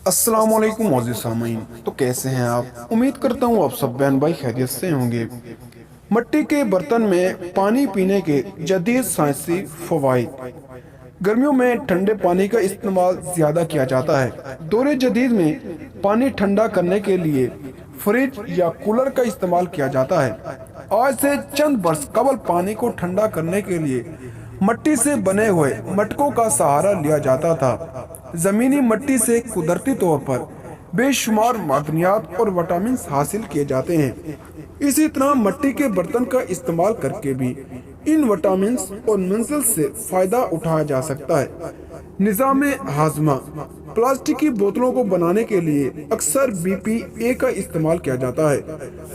السلام علیکم معزز سامعین، تو کیسے ہیں آپ؟ امید کرتا ہوں آپ سب بہن بھائی خیریت سے ہوں گے۔ مٹی کے برتن میں پانی پینے کے جدید سائنسی فوائد۔ گرمیوں میں ٹھنڈے پانی کا استعمال زیادہ کیا جاتا ہے۔ دور جدید میں پانی ٹھنڈا کرنے کے لیے فریج یا کولر کا استعمال کیا جاتا ہے۔ آج سے چند برس قبل پانی کو ٹھنڈا کرنے کے لیے مٹی سے بنے ہوئے مٹکوں کا سہارا لیا جاتا تھا۔ زمینی مٹی سے قدرتی طور پر بے شمار معدنیات اور وٹامنز حاصل کیے جاتے ہیں۔ اسی طرح مٹی کے برتن کا استعمال کر کے بھی ان وٹامنز اور منرلز سے فائدہ اٹھایا جا سکتا ہے۔ نظام ہاضمہ۔ پلاسٹک کی بوتلوں کو بنانے کے لیے اکثر BPA کا استعمال کیا جاتا ہے،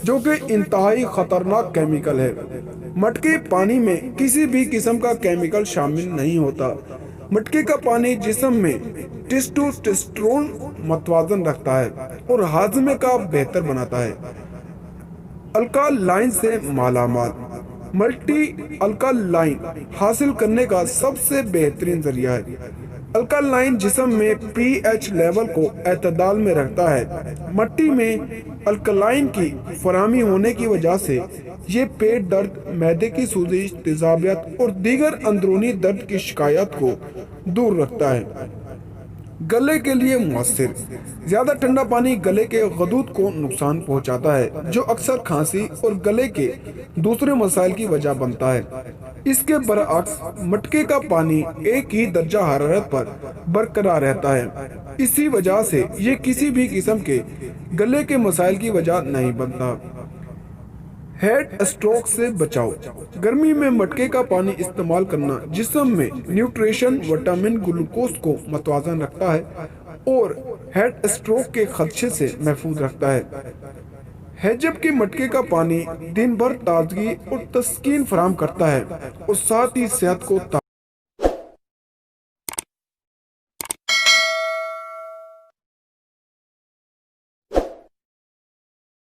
جو کہ انتہائی خطرناک کیمیکل ہے۔ مٹکے پانی میں کسی بھی قسم کا کیمیکل شامل نہیں ہوتا۔ مٹکے کا پانی جسم میں ٹیسٹوسٹیرون متوازن رکھتا ہے اور ہاضمے کا بہتر بناتا ہے۔ الکالائن سے مالا مال۔ ملٹی الکالائن حاصل کرنے کا سب سے بہترین ذریعہ ہے۔ الکالائن جسم میں pH لیول کو اعتدال میں رکھتا ہے۔ مٹی میں الکالائن کی فراہمی ہونے کی وجہ سے یہ پیٹ درد، معدے کی سوزش، تیزابیت اور دیگر اندرونی درد کی شکایات کو دور رکھتا ہے۔ گلے کے لیے مؤثر۔ زیادہ ٹھنڈا پانی گلے کے غدود کو نقصان پہنچاتا ہے، جو اکثر کھانسی اور گلے کے دوسرے مسائل کی وجہ بنتا ہے۔ اس کے برعکس مٹکے کا پانی ایک ہی درجہ حرارت پر برقرار رہتا ہے۔ اسی وجہ سے یہ کسی بھی قسم کے گلے کے مسائل کی وجہ نہیں بنتا۔ ہیٹ اسٹروک سے بچاؤ۔ گرمی میں مٹکے کا پانی استعمال کرنا جسم میں نیوٹریشن وٹامن گلوکوز کو متوازن رکھتا ہے اور ہیٹ اسٹروک کے خدشے سے محفوظ رکھتا ہے، جبکہ مٹکے کا پانی دن بھر تازگی اور تسکین فراہم کرتا ہے اور ساتھ ہی صحت کو